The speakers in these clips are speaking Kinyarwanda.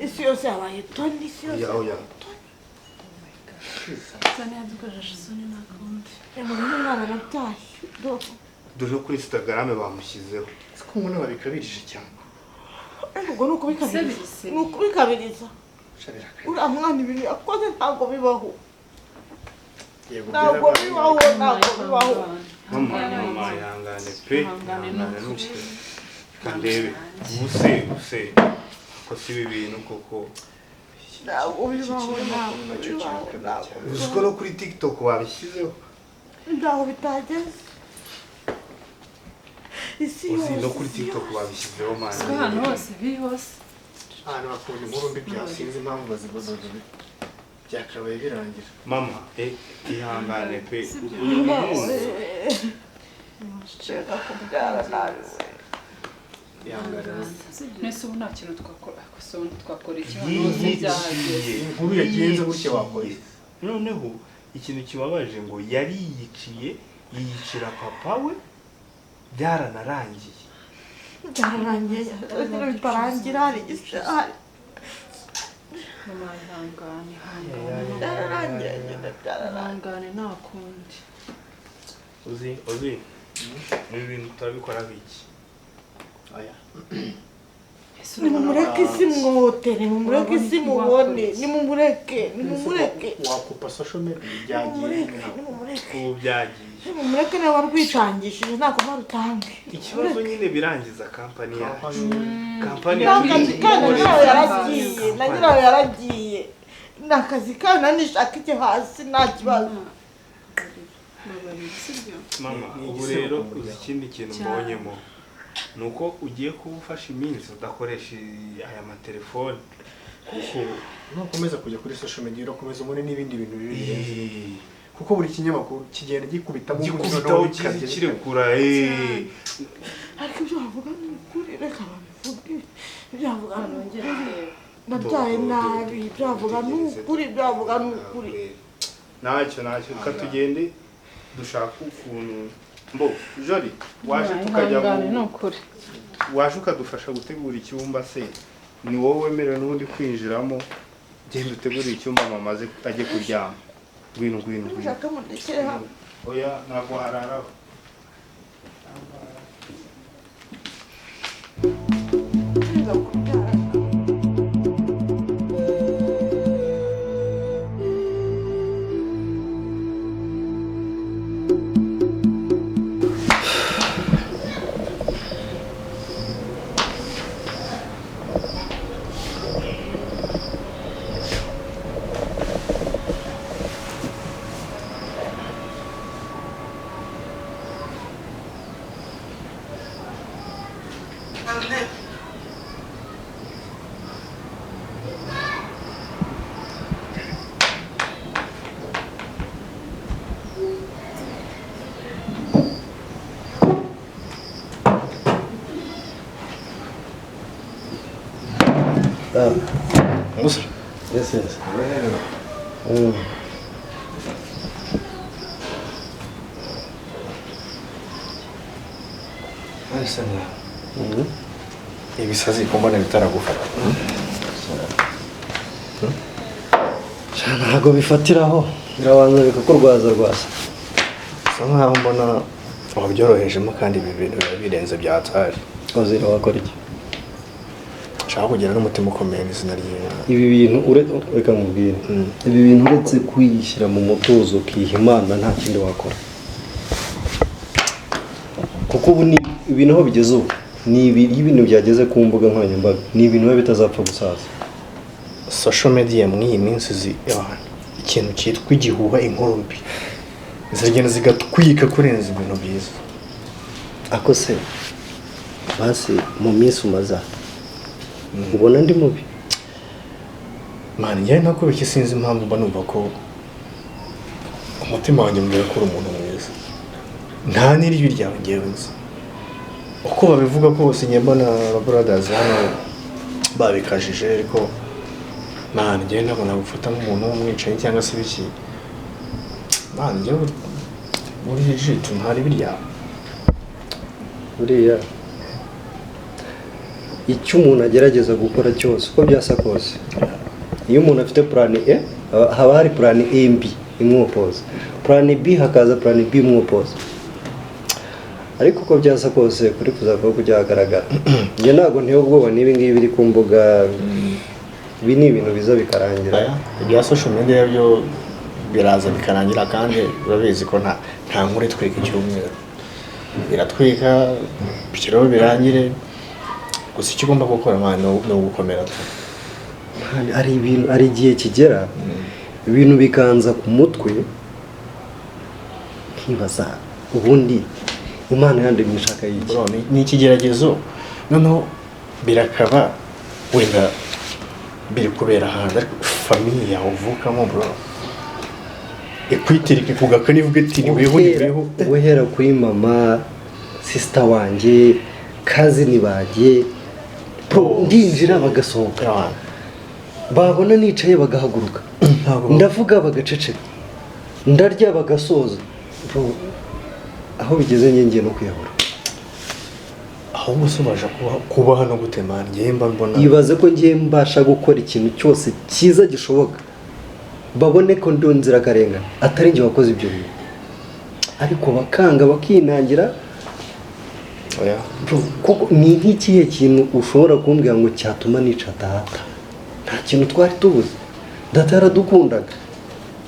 isi yose yabaye Tonny isi yose oya Tonny yadukoresha isoni nakundi umwana natashye dore kuri Instagram bamushyizeho siko mbona babikabirije cyane ubwo nuko bikabiriza uriya mwana ibintu yakoze ntabwo bibaho mama yangane pe kandebe use ko si ibintu koko ntabwo bibaho uziko no kuri TikTok babishyizeho ntaho bitageze isi yose no kuri TikTok babishyizeho mwana ahantu hose bihose ahantu bakunda inkuru mbi byasinze impamvu bazigozoza byakabaye birangira mama ihangane pe nshaka kubyara nabi nese ubu nta kintu twakora inkuru yagenze gutya wakoye noneho ikintu kibabaje ngo yari yiyicira papa we byaranarangiye bitarangira hari igisahari mama ihangane nta kundi uzi ibi bintu turabikora biki aya nimumureke isi mwotere nimumureke isi mubone nimumureke wakupa social media byagiye ubu byagiye nimumureke nawe warwitangishije ntabwo barutange ikibazo nyine birangiza kampani yacu kampani nawe yaragiye nakazi kandi nishaka icyo hasi nta kibazo mama ubu rero uzi ikindi kintu mbonyemo nuko ugiye kuwufasha iminsi udakoresha aya matelefone kuko nukomeza kujya kuri social media urakomeza ubone n'ibindi bintu birenze kuko buri kinyamakuru kigenda gikubitamo kirekura ariko ibyo bavuga ni ukuri reka babivuge ibyo bavuga ni ukuri nabyaye nabi ibyo bavuga ni ukuri ntacyo reka tugende dushaka ukuntu Jori waje tukajya waje ukadufasha gutegura icyumba se ni wowe wemerewe n'ubundi kwinjiramo genda utegura icyumba mama aze ajye kuryama ngwino oya ntabwo hararaho Musa yes Arisana ibisazi kumbona bitaragufata ntabwo bifatiraho birabanza bikakurwaza rwasa so nkaho mbona wabyorohejemo kandi ibi bintu birenze byatari uzira wakora iki nshaka kugira n'umutima ukomeye n'izina ry'Imana ibi bintu reka nkubwire ibi bintu uretse kuyishyira mu mutuzo ukiha Imana nta kindi wakora kuko ubu ni ibintu aho bigeze ubu ni ibintu byageze ku mbuga nkoranyambaga ni ibintu biba bitazapfa gusaza social media muri iyi minsi ikintu cyitwa igihuha inkuru mbi zigenda zigatwika kurenza ibintu byiza ako se basi mu minsi umaza ubona ndi mubi mani njye nako biki sinzi impamvu mba numva ko umutima wanjye mbere ko uri umuntu mwiza nta n'ijwi ryawe ngewe nzi uko babivuga kose njye mbona brothers hano babikajije ariko mani njye nabona gufata nk'umuntu w'umwicaye cyangwa se biki mani njye buri jitu ntari birya buriya icyo umuntu agerageza gukora cyose uko byasa kose iyo umuntu afite plan A haba hari plan A B imwopoza plan B hakaza plan B imwopoza ariko uko byasa kose kuri kuzava kujyagaragara njye ntago ntiyo ubwoba nibi ngibi biri ku mbuga ibi ni ibintu biza bikarangira ibya social media byo biraza bikarangira kandi urabizi ko nta nkuru itwika icyumweru biratwika bikiraho birangire gusa icyo ugomba gukora no gukomera ari igihe kigera ibintu bikanza ku mutwe nkibaza ubundi Imana yandemye ishaka y'iki ni ikigeragezo noneho birakaba wenda biri kubera hanze famille yawe uvukamo bro ikwitirike kugaka nivuga ati ni weho wehera kuri mama sister wanjye cousin bagiye ndinjira bagasohoka babona nicaye bagahaguruka ndavuga bagaceceka ndarya bagasoza aho bigeze ngiye no kwiyahura aho gusobaje kuba hano gutemana ngiye mba mbona ibaze ko ngiye mbasha gukora ikintu cyose cyiza gishoboka babone ko ndonzira karengana atari ngiye wakoze ibyo bintu ariko bakanga bakinangira oya kuko ni nk'ikihe kintu ushobora kumbwira ngo cyatuma nica data nta kintu twari tubuze data yaradukundaga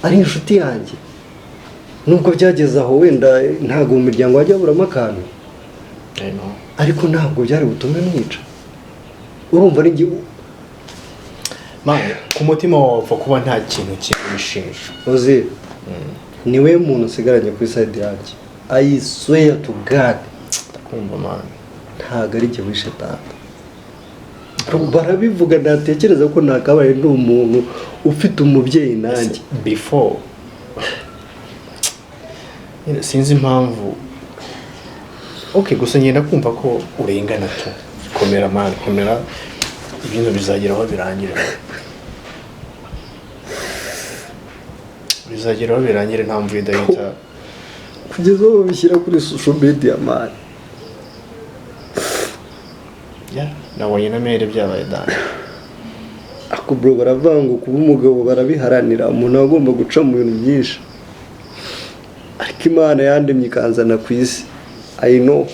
ari inshuti yanjye nubwo byageze aho wenda ntabwo mu miryango wajya buramo akantu ariko ntabwo byari butume mwica urumva ari igihe mane ku mutima wawe kuba nta kintu kimushimisha uzi niwe muntu usigaranye kuri side yanjye I swear to God kumva mane ntabwo ari igihe wishe data barabivuga natekereza ko nakabaye ndi umuntu ufite umubyeyi nanjye before sinzi impamvu gusa ngenda kumva ko urengana tu komera mani komera ibintu bizagera aho birangire nta mvuye idahita kugeza aho babishyira kuri social media mani nabonye na mere byabaye dani ako bro baravuga ngo kuba umugabo barabiharanira umuntu agomba guca mu bintu byinshi ariko Imana yandemye ikanzana ku isi I know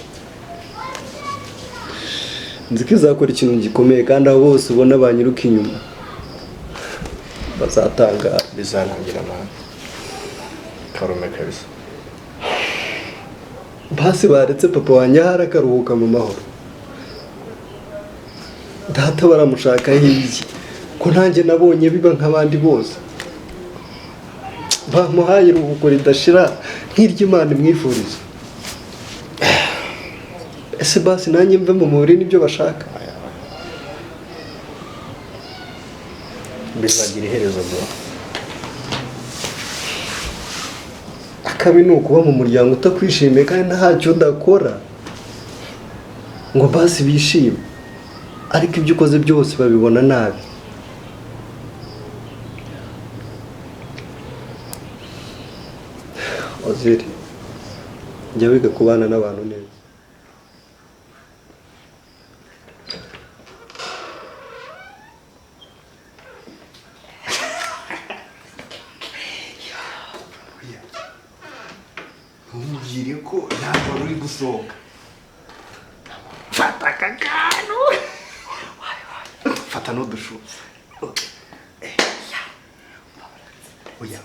nzi ko izakora ikintu gikomeye kandi abo bose ubona banyiruka inyuma bazatanga bizarangira mani karume kabisa basi baretse papa wanjye ahari akaruhuka mu mahoro data baramushaka hirya ko nanjye nabonye biba nk'abandi bose bamuhaye iruhuko ridashira nk'iry'Imana imwifuriza ese basi nanjye mve mu mubiri nibyo bashaka bizagira iherezo bro akabi ni ukuba mu muryango utakwishimiye kandi ntacyo udakora ngo basi bishime ariko ibyo ukoze byose babibona nabi Oziri njya wiga kubana n'abantu neza ntumubwire ko ntabwo uri gusohoka fata akagano fata n'udushuzi oya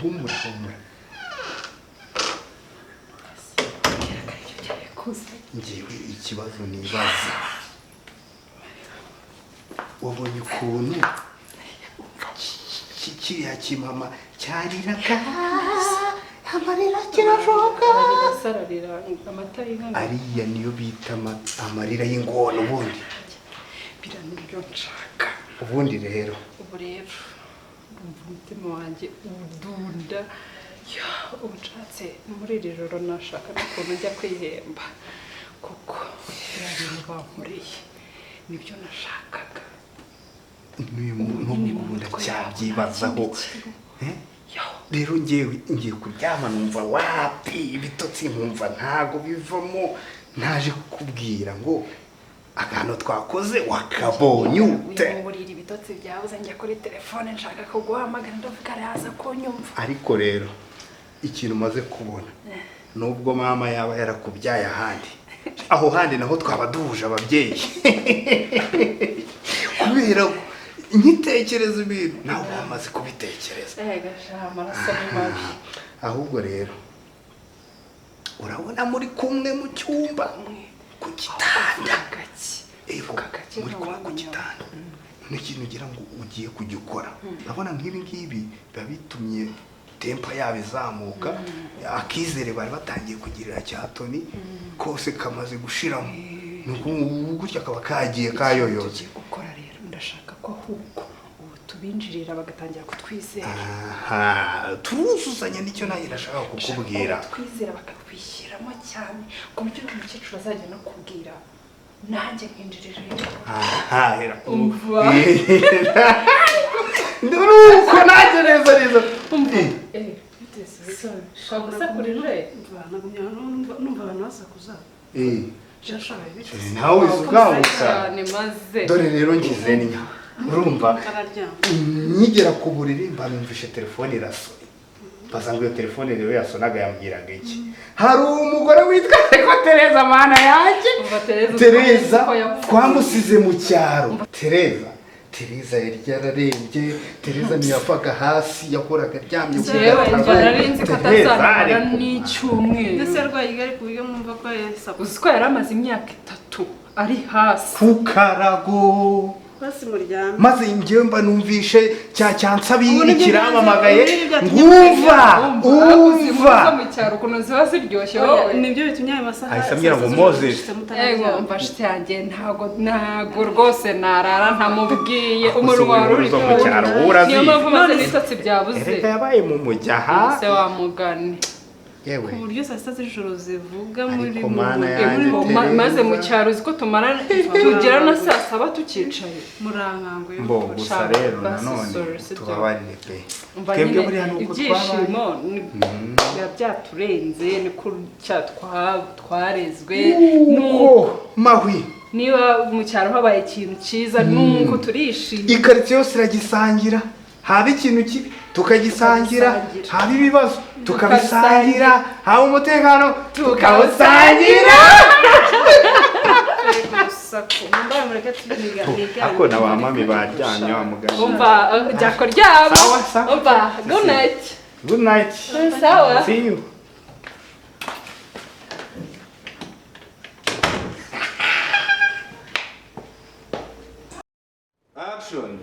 humura ngewe ikibazo nibaza wabonye ukuntu kiriya kimama cyariraga amarira kirashoka sararira amata y'inka ariya niyo bita amarira y'ingona ubundi biranibyo nshaka ubundi rero ubu rero umutima wanjye udunda ubu nshatse muri iri joro nashaka n'ukuntu njya kwihemba kuko ibintu bankoreye nibyo nashakaga n'uyu muntu ngunda cyabyibazaho rero ngiye kuryama numva wapi ibitotsi nkumva ntago bivamo naje kukubwira ngo akantu twakoze wakabonye ute Wimburira ibitotsi byabuze njya kuri telefone nshaka kuguhamagara ndavuga araza kunyumva. ariko rero ikintu maze kubona nubwo mama yaba yarakubyaye ahandi aho handi naho twaba duhuje ababyeyi kubera nkitekereza ibintu nawe wamaze kubitekereza Gasha amaraso ni mabi. ahubwo rero urabona muri kumwe mu cyumba ku gitanda muri kumwe ku gitanda n'ikintu ugira ngo ugiye kugikora urabona nk'ibi ngibi biba bitumye tempa yabo izamuka akizere bari batangiye kugirira cya Tonny kose kamaze gushiramo gutya kaba kagiye kayoyoze gukora rero ndashaka ko ahubwo ubu tubinjirira bagatangira kutwizera turuzuzanya nicyo nanjye ndashaka kukubwira twizera bakatwishyiramo cyane ku buryo umukecuru azajya no kubwira nanjye nkinjirira hera nuko nanjye neza numva abantu basakuza nawe uzukanguka dore rero ngize nya urumva nkigera ku buriri mba numvishe telefone irasona mbaza ngo iyo telefone rero yasonaga yambwiraga iki hari umugore witwa Tereza mana yanjye Tereza twamusize mu cyaro Tereza yari yararembye Tereza ntiyavaga hasi yahoraga aryamye nzi ko atazamara n'icyumweru ndetse arwaye igare ku buryo mwumva ko yasakuza uzi ko yari amaze imyaka 3 ari hasi ku karago basi muryame maze njyewe mba numvishe cyansabiri kiramamagaye ngumva mu cyaro ukuntu ziba ziryoshye wowe nibyo bitumye ayo masaha ahise ambwira ngo Moses ego mva shiti yanjye ntago rwose narara ntamubwiye umunwa uri mu cyaro urazi niyo mpamvu maze n'ibitotsi byabuze reka yabaye mu mujyaha se wa mugani yewe ku buryo saa sita z'ijoro zivuga Ariko mana yanjye, maze mu cyaro uziko tumara tugira na saa 7 tukicaye murankanguye mbo gusa rero nanone tubabarire pe twebwe buriya nuko ibyishimo biba byaturenze ni ko twarezwe nuko mahwi niba mu cyaro habaye ikintu cyiza nuko turishimye ikarito yose iragisangira haba ikintu kibi tukagisangira haba ibibazo tukabisangira haba umutekano tukawusangira ako na wa mami bajyanye wa mugani umva jako ryabo umva good night sawa see you action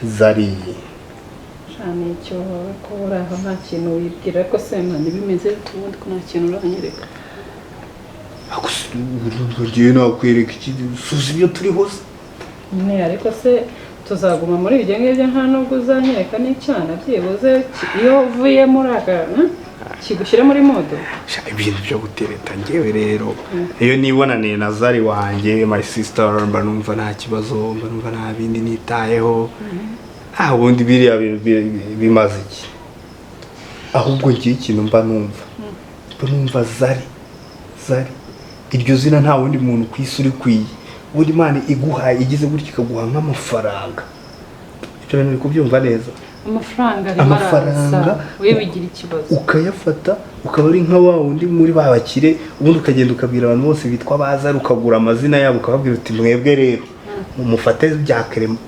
Zari cyane cyo ko uraho nta kintu wibwira ko semana bimeze ubundi ko nta kintu uranyereka ngiye nakwereka iki suzi ibyo turi hose nyine ariko se tuzaguma muri ibyo ngibyo nta nubwo uzanyereka n'icyana byibuze iyo uvuye muri agana kigushyira muri modo ibintu byo gutereta ngewe rero iyo nibonaniye na Zari wanjye my sister mba numva nta kibazo mba numva nta bindi nitayeho ubundi biriya bimaze iki ahubwo ngiye ikintu mba numva Zari iryo zina nta wundi muntu ku isi uri kwiye buri Imana iguhaye igize gutya ikaguha nk'amafaranga ibyo bintu uri kubyumva neza amafaranga wibigira ikibazo ukayafata ukaba ari nka wa wundi muri babakire ubundi ukagenda ukabwira abantu bose bitwa Bazari ukagura amazina yabo ukababwira uti mwebwe rero mufate bya Clement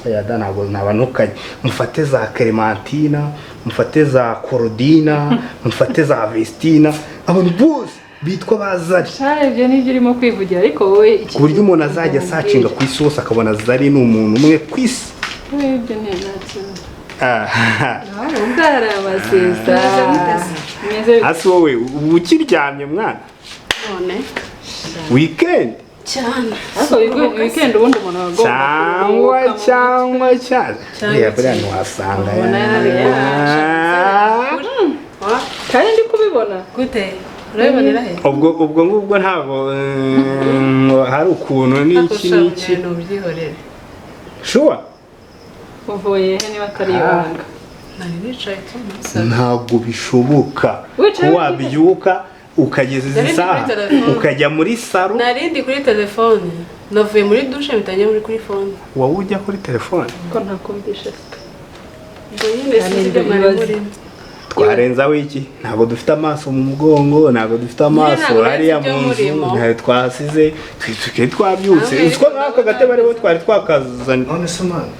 yada ntabwo nabanukanye mufate za Clementina mufate za Corodina mufate za Vestina abantu bose bitwa Bazari ibyo nibyo urimo kwivugira ariko wowe ku buryo umuntu azajya asacinga ku isi hose akabona Zari ni umuntu umwe ku isi ibyo ni nacyo ndara abaseza hasi wowe ukiryamye mwana none weekend cyane ariko weekend ubundi umuntu agomba cyangwa buriya ntiwasanga kandi ndi kubibona gute urabibonera he ubwo ngubwo ntabwo hari ukuntu n'iki n'ubyihorere shuwa uvuye he niba atari ibanga nari nicaye ntabwo bishoboka ko wabyuka ukageza izi Narindi saha kuri telefone. ukajya muri saro narindi kuri telefone navuye muri dushe mpitanye muri kuri phone wowe ujya kuri telefone ko ntakumvishe se ngo nyine sinzi ibyo mwari murimo twarenzaho iki ntabwo dufite amaso mu mugongo ntabwo dufite amaso ntabwo hariya nzi ibyo mu nzu murimo. ntayo twasize twari twabyutse Namwe uziko nk'aka gatebe ariho twari twakazanye none se mani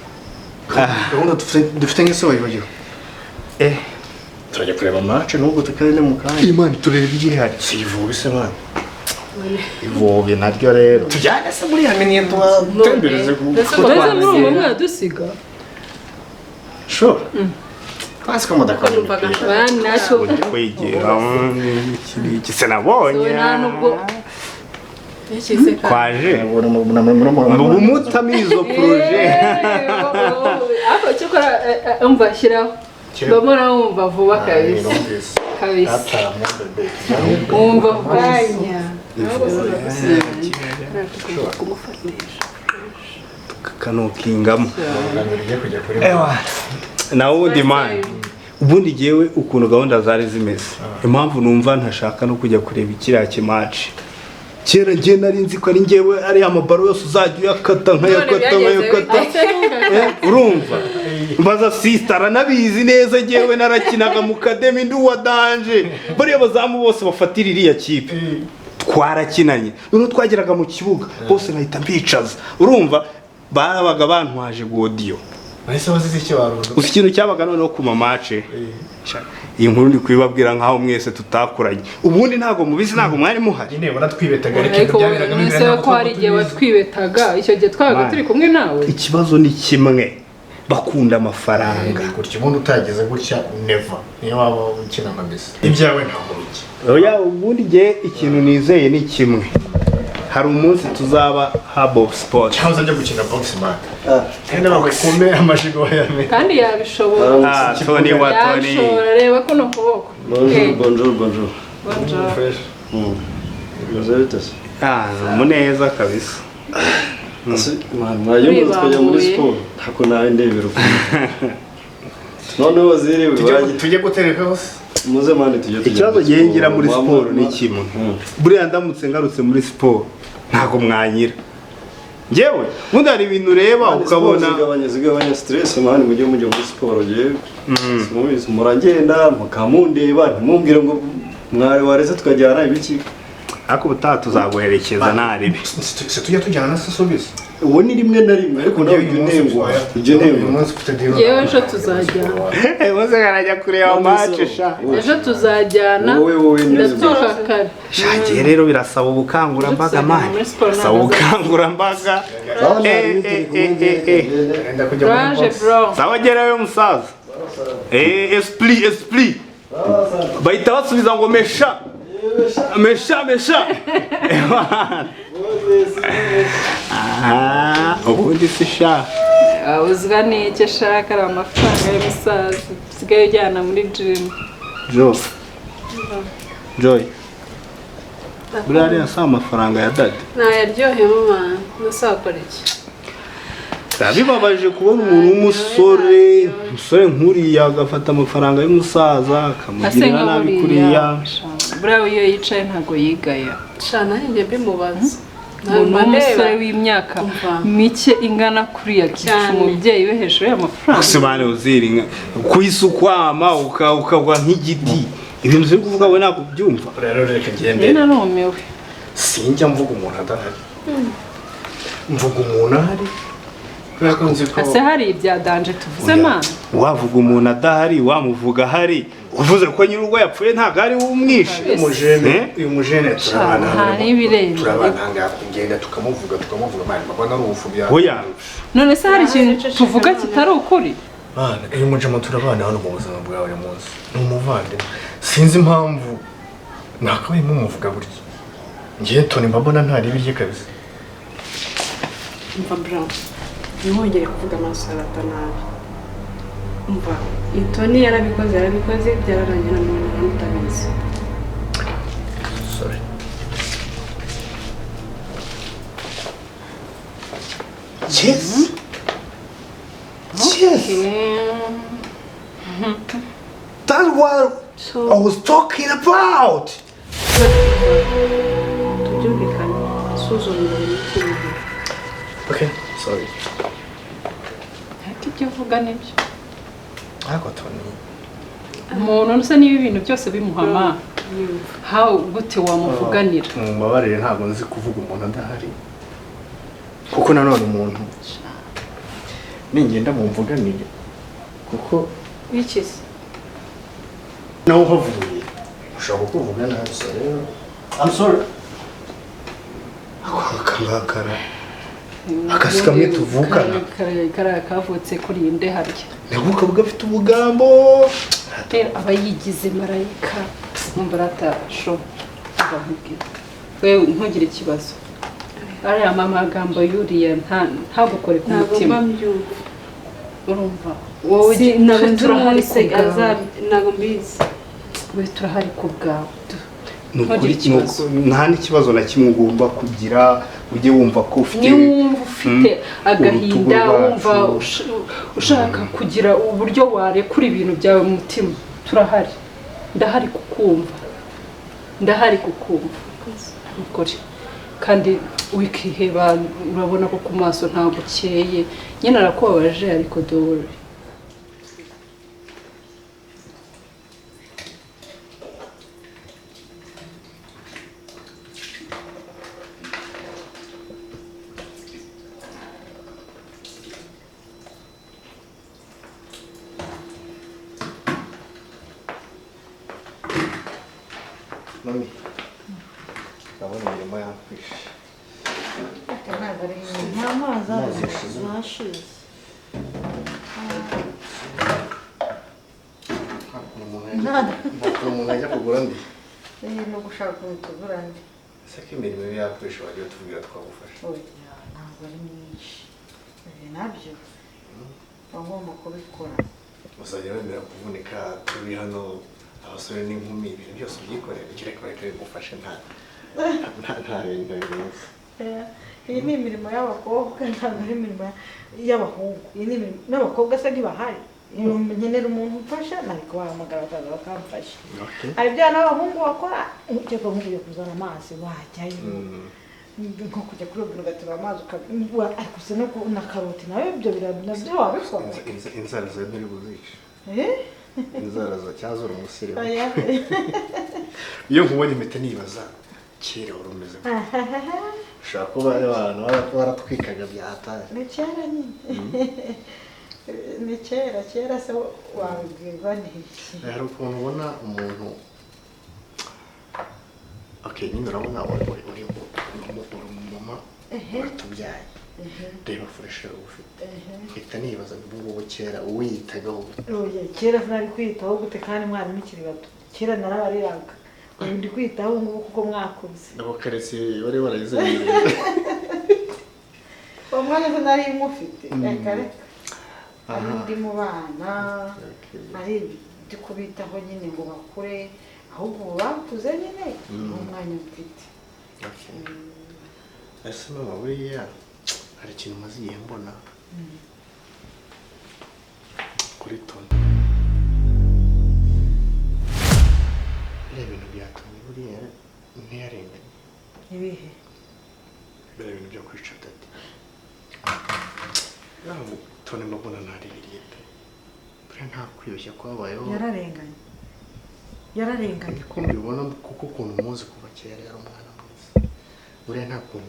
gahunda dufite nk'ise wayibagiwe turajya kureba match nubwo tukarene mu kanya imana tureba igihari si ivubi se mani ivubi naryo rero tujyane se muri hamwe niyo tutembereze uretse muri uwo mwadusiga sure twasi ko ko numvaga bana nacyo kwegera iki se nabonye nta nubwo yashyize ka kwaje muri ubumutamizo proje ako cyokora umva shyiraho ndabona wumva vuba kabisa kabisa wumva bwanya kanukingamo nawe ubundi mani ubundi ngewe ukuntu gahunda zari zimeze impamvu numva ntashaka no kujya kureba ikiriya kimaci kera ngiye nari nzi ko ari ngewe ari amabaro yose uzajya uyakata nkayakata urumva mbaza sisita aranabizi neza ngewe narakinaga mu kademi ndi uwa danje bariya bazamu bose bafatira iriya kipe twarakinanye noneho twageraga mu kibuga bose nkahita mbicaza urumva babaga bantwaje godiyo nahise bazize icyo waruzi uzi ikintu cyabaga noneho ku mamace iyi nkuru ndi kubibabwira nkaho mwese tutakuranye ubundi ntabwo mubizi ntabwo mwari muhari nyine baratwibetaga ariko mwese ko hari igihe watwibetaga icyo gihe twabaga turi kumwe nawe ikibazo ni kimwe bakunda amafaranga gutya ubundi utageze gutya never niyo waba ukina amabisi ibyawe ntabwo bijya oya ubundi nge ikintu nizeye ni kimwe hari umunsi tuzaba hub of sport cyangwa ajya gukina box man kandi bakomeye amajigo yame kandi yabishobora Tonny wa Tonny yabishobora reba kuno kuboko bonjour bonjour fresh muneza kabisa mwajya tukajya muri siporo ntako nawe ndebera uko noneho ziriwe baje tujye guterekaho muze mandi tujye ikibazo ngira muri siporo ni kimwe buriya ndamutse ngarutse muri siporo ntago mwanyira ngewe ubundi hari ibintu ureba ukabona zigabanya stress mani mujye muri siporo je mubizi muragenda mukamundeba ntimumbwire ngo mwari wareze tukajyana ibiki ariko ubutaha tuzaguherekeza ntaribi se tujya tujyana na sosobisi uwo ni rimwe na rimwe ariko nawe ujye ntego yewe ejo tuzajyana bose karajya kureba match sha ejo tuzajyana wowe ndatuka kare shagiye rero birasaba ubukangurambaga mani birasaba ubukangurambaga Courage bro sawa gerayo musaza esprit bahita basubiza ngo mesha ubundi si sha uzwa n'icyo ashaka ari amafaranga y'umusaza usigaye ujyana muri gym Joy buriya ariya si amafaranga ya dade ntayaryohemo mwana nusakora iki bibabaje kubona umuntu w'umusore nk'uriya agafata amafaranga y'umusaza akamugirira nabi kuriya buriya iyo yicaye ntabwo yigaya shana njye bimubaza umuntu w'umusore w'imyaka mike ingana kuriya kica umubyeyi we hejuru y'amafaranga gusobanura uzirinka kuyisukwama ukagwa nk'igiti ibintu byo kuvuga we ntabwo byumva rero reka ngende narumiwe sinjya mvuga umuntu adahari mvuga umuntu ahari ese hari ibya danje tuvuze mana wavuga umuntu adahari wamuvuga ahari uvuze ko nyir'urugo yapfuye ntabwo ari umwishe uyu mujene turabana kugenda tukamuvuga mani mabona ari ubufu byawe oya none se hari ikintu tuvuga kitari ukuri mani uyu mujama turabana hano mu buzima bwa buri munsi ni umuvandimwe sinzi impamvu nakabaye mumuvuga burya ngiye Tonny mbabona ntari birye kabisa umva bro ntihongere kuvuga amaso arata nabi umva Tonny yarabikoze byararangiye na muntu utabizi sorry yes that's what I was talking about tubyumvikane suzumira n'ikindi. Okay, sorry. ariko ibyo uvuga nibyo Ariko Tony. umuntu usa niba ibintu byose bimuhama how gute wamuvuganira Mbabarire ntabwo nzi kuvuga umuntu adahari. Kuko nanone umuntu ningenda mumvuganire. Kuko wikise nawe uhavuye ushobora kuvuga nabi so rero I'm sorry. Akangakara akasi kamwe tuvukana kariya kavutse kuri iyi nde harya nabwo kavuga afite ubugambo aba yigize marayika numva aratasho abamubwira wewe ntugire ikibazo ariya magambo yuriye ntagukore ku mutima urumva wowe turahari ntabwo mbizi we turahari ku bwawe nta n'ikibazo na kimwe ugomba kugira ujye wumva ko ufite niwumva ufite agahinda wumva ushaka kugira uburyo warekura ibintu byawe mu mutima turahari ndahari kukumva ukuri kandi wikiheba urabona ko ku maso ntabwo ukeye nyine arakubabaje ariko dore Mami, ndabona imirimo yakwishe. nta mazi zashize umuntu ajya kugura ndi no gushaka ukuntu tugura ndi ese ko imirimo iba yakwishe wagiye tubwira twagufasha ntabwo ari myinshi nabyo bagomba kubikora uzajya wemera kuvunika turi hano abasore n'inkumi ibintu byose ubyikorera ikireka bareka bigufashe nta bintu birenze iyi ni imirimo y'abakobwa ntabwo ari imirimo y'abahungu iyi ni imirimo n'abakobwa se ntibahari nkenera umuntu umfasha nari kubahamagara bakaza bakamfasha hari ibyo n'abahungu bakora ukeka nk'ugiye kuzana amazi wajyayo nko kujya kuri robine ugatera amazi ariko se na karoti nawe ibyo nabyo wabikora inzara zawe ntiri buzice inzara za cyazura umusire iyo nkubonye impeta nibaza kera wari umeze ushobora kuba ari abantu baratwikaga byahataye ni kera nyine ni kera se wabibwirwa n'iki hari ukuntu ubona umuntu nyine urabona uri umumama uratubyaye reba furesheri uba ufite mpita nibaza ngo ngubu kera uwiyitagaho kera nari kwiyitaho gute kandi mwari mukiri bato kera narabariraga ubu ndi kwiyitaho ngubu kuko mwakuze abo karesiye bari barayizaniye uwo mwanya se nari mufite reka ari ndi mu bana ari ndi kubitaho nyine ngo bakure ahubwo bakuze nyine uwo mwanya mfite ese mama buriya hari ikintu maze igihe mbona kuri Tonny biriya bintu byatumye buriya ntiyarenganye ibihe biriya bintu byo kwica dati nawe Tonny mbona ntaribiriye pe buriya nta kwibeshya kwabayeho yararenganye ko mbibona kuko ukuntu muzi kuva kera yari umwana mwiza buriya nta kuntu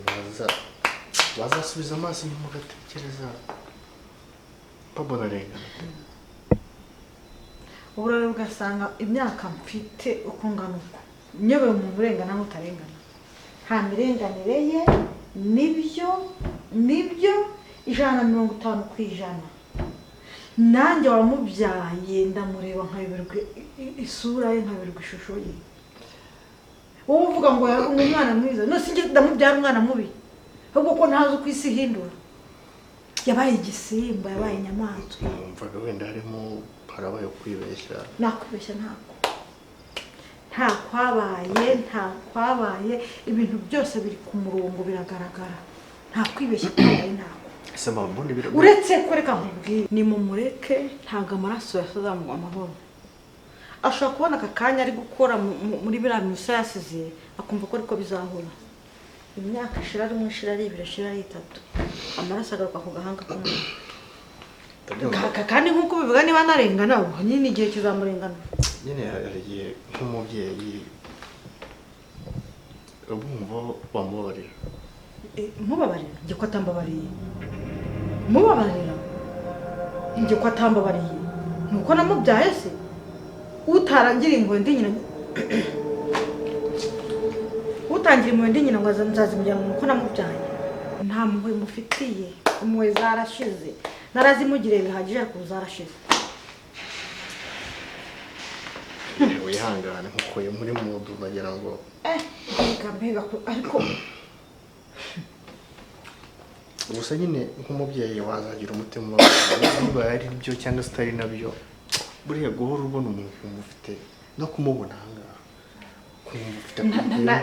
bazasubiza amaso inyuma ugatekereza mbona arengana uburare ugasanga imyaka mfite uko ngana uko nyobewe umuntu urengana n'utarengana nta mirenganire ye nibyo 150%. nanjye wamubyaye ndamureba nkayoberwa isura ye nkayoberwa ishusho ye wowe uvuga ngo umwana mwiza no sinjye ndamubyara umwana mubi ahubwo ko ntazi uko isi ihindura yabaye igisimba yabaye inyamaswa mvaga wenda harimo harabaye kwibeshya nakwibeshya nta kwabaye ibintu byose biri ku murongo biragaragara nta kwibeshya kwabaye ntabwo uretse ko reka nkubwire ni mumureke ntabwo amaraso yasoza mu amahoro ashobora kubona aka kanya ari gukora muri biriya minusa yasize akumva ko ariko bizahora imyaka ishira ari umwe ishira ari ibiri ishira ari itatu amaraso agaruka ku gahanga k'umuntu kandi nk'uko bivuga niba narengana ubu nyine igihe kizamurengana nyine yaragiye nk'umubyeyi ubumva wamubarira mubabarira njye ko atambabariye mubabarira njye ko atambabariye nuko namubyaye se utarangira impuhwe ndi nyina utangira impuhwe ndi nyina ngo nzazimujyana nuko namubyaye nta mpuhwe mufitiye impuhwe zarashize narazimugiriye bihagije ariko zarashize wihangane nkukoye muri mudu nagira ngo mbega ariko gusa nyine nk'umubyeyi wazagira umutima niba ari byo cyangwa se atari nabyo buriya guhora ubona umuntu ufite no kumubona ahangaha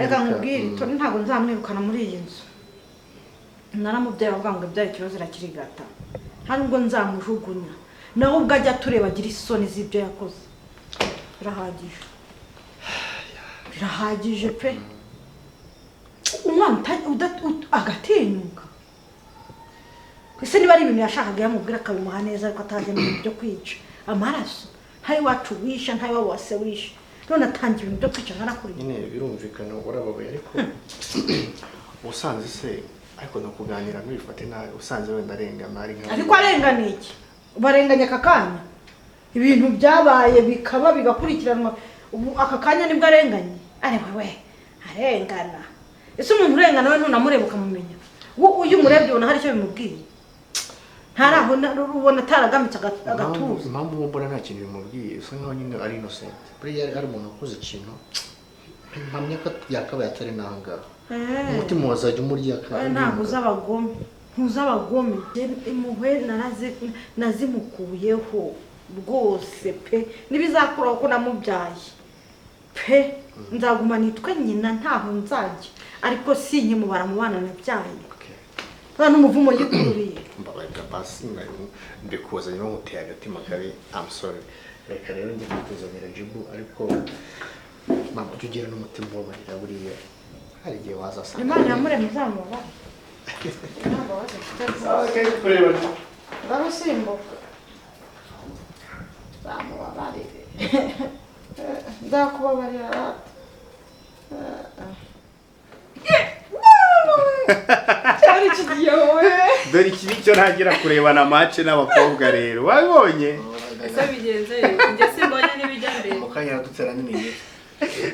reka nkubwire Tonny ntabwo nzamwirukana muri iyi nzu naramubyaye avuga ngo ibyaye ikibazo irakirigata nta nubwo nzamujugunya nawe ubwo ajya tureba agira isoni z'ibyo yakoze birahagije pe umwana agatinyuka ese niba ari ibintu yashakaga yamubwira akabimuha neza ariko atazi ibintu byo kwica amaraso ntayo wacu wishe ntayo wase wishe none atangiye ibintu byo kwica nkarakuriye nyine birumvikana urababaye ariko usanze se ariko no kuganira ntubifate nabi usanze wenda arengana ari nka ariko arengana iki barenganya aka kanya ibintu byabaye bikaba bigakurikiranwa ubu aka kanya nibwo arenganye areba we arengana ese umuntu urengana we ntunamureba ukamumenya uyu umurebye ubona hari icyo bimubwiye ntaraho ubona ataragamitse agatuza impamvu mbona nta kintu bimubwiye usa nkaho nyine ari innocent buriya ari umuntu wakoze ikintu mpamya ko yakabaye atari nangaha umutima wazajya umurya ntabwo uza abagome impuhwe nazimukuyeho rwose pe n'ibizakuraho ko namubyaye pe nzaguma nitwe nyina ntaho nzajya ariko sinkimubara mu bana nabyaye nta n'umuvumo yikururiye mbabarira basi mbikuza niba nkuteye agatima kabi I'm sorry reka rero njye kukuzanira jibu ariko mama ujye ugira n'umutima ubabarira buriya hari igihe wazasanga imana yamuremye izamubara ntabwo kureba ndarusimbuka zamubabarire ndakubabarira rata cyari kigiyowe dore iki nicyo ntagira kurebana match n'abakobwa rero wabonye ese bigenze njye simbonye n'ibijya mbere mukanya dutera n'imigezi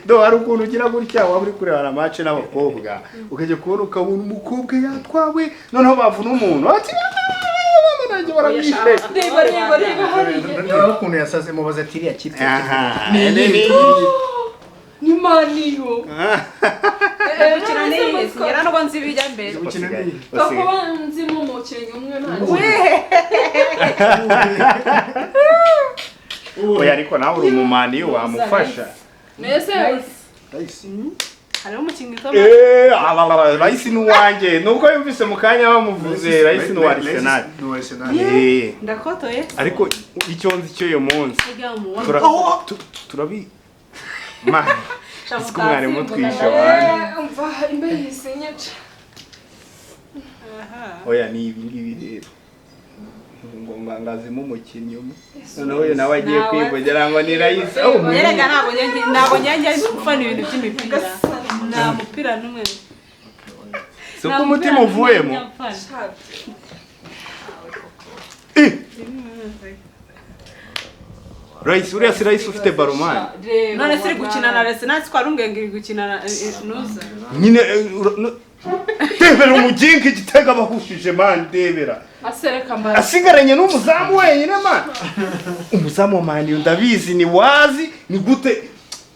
do hari ukuntu ugira gutya waba uri kurebana match n'abakobwa ukajya kubona ukabona umukobwa yatwawe noneho bavuna umuntu ati nanjye baramwishe reba ukuntu yasaze mubaza ati iriya kitse ni maniyo gukina n'iyi ngera nubwo nzi ibijya mbere kuba nzimo umukinnyi umwe oya ariko nawe uri umumaniyo wamufasha mbese hariho umukinnyi Raisi n'uwanjye nuko yumvise mu kanya bamuvuze Raisi n'uwa Arsenal ndakotoye ariko icyo nzi cyo uyu munsi turabi mani isiko mwarimu twishe abandi umva imbere yisenyeje oya ni ibi ngibi rero ngo ngazimo umukinnyi umwe noneho nawe agiye kwivugera ngo ni Raisi yerega ntabwo njye gufana ibintu by'imipira nta mupira n'umwe so ko umutima uvuyemo Raisi uriya si Raisi ufite baromani none siri gukina na Arsenal twari ungengiri gukina na nuza nyine debera umuginga igitega bahushije man debera asereka mbara asigaranye n'umuzamu wenyine man umuzamu wa Man ndabizi ni wazi ni gute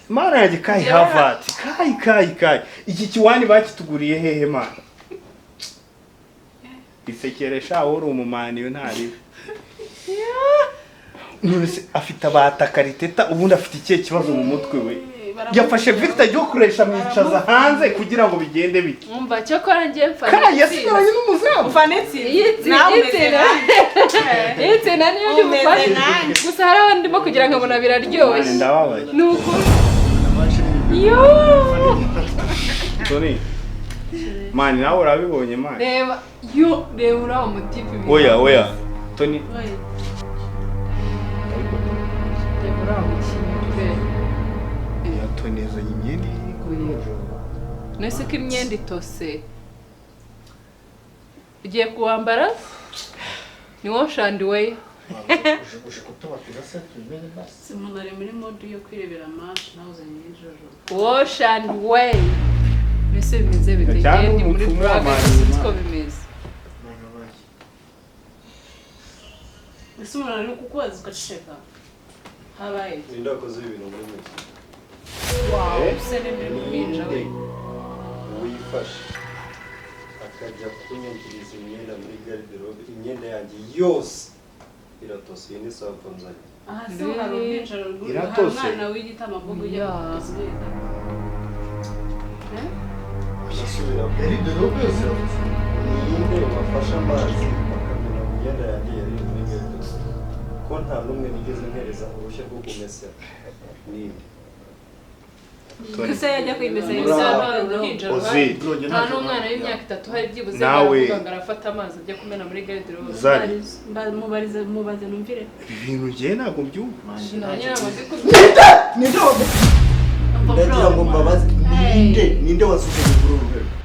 mana yaje kai Harvard kai iki kiwani bakituguriye hehe man isekeresha uri umumani ntari none afite abata kariteta ubundi afite ikihe kibazo mu mutwe we yafashe Victor ajya kuresha mwicaza hanze kugira ngo bigende bite umva cyo kora ngiye mfana kandi yasigaranye n'umuzamu ufanetse nawe itsinda niyo ndimufashe gusa hari abandi ndimo kugira ngo mbona biraryoshye ndababaye nuko yo Tonny mani nawe urabibonye mani reba uraho mutipe oya Tonny reba uraho mutipe ya Tonny yazanye imyenda nese ko imyenda itose ugiye kuwambara ni wash and wear umuntu ari muri mode yo kwirebera match nawe uzanye nijoro wash and wear nese bimeze bitegende muri Prague siko bimeze ese umuntu ari kukubaza ugaceka habaye Ndakoze ibintu muri mwe. wow usene mu minja we Wifashe akajya kunyangiriza imyenda muri garderobe imyenda yanjye yose iratose ni savanzanye aha se hari ubwinjiro Iratose. umwana w'igitama mbogo ujya kuzwenda asubira garderobe yose ninde wafashe amazi bakamena mu myenda yanjye yari muri garderobe ko nta n'umwe nigeze ntereza uruhushya rwo kumesa ninde ese yajya kwimeza Ozi nta n'umwana w'imyaka 3 hari byibuze Nawe. ngo arafata amazi ajya kumena muri garderobe Zari mubaze numvire ibintu ngiye ntabwo byumva nanjye ntabwo ndi ndagira ngo mbabaze ninde wasubiye kuri uru rwego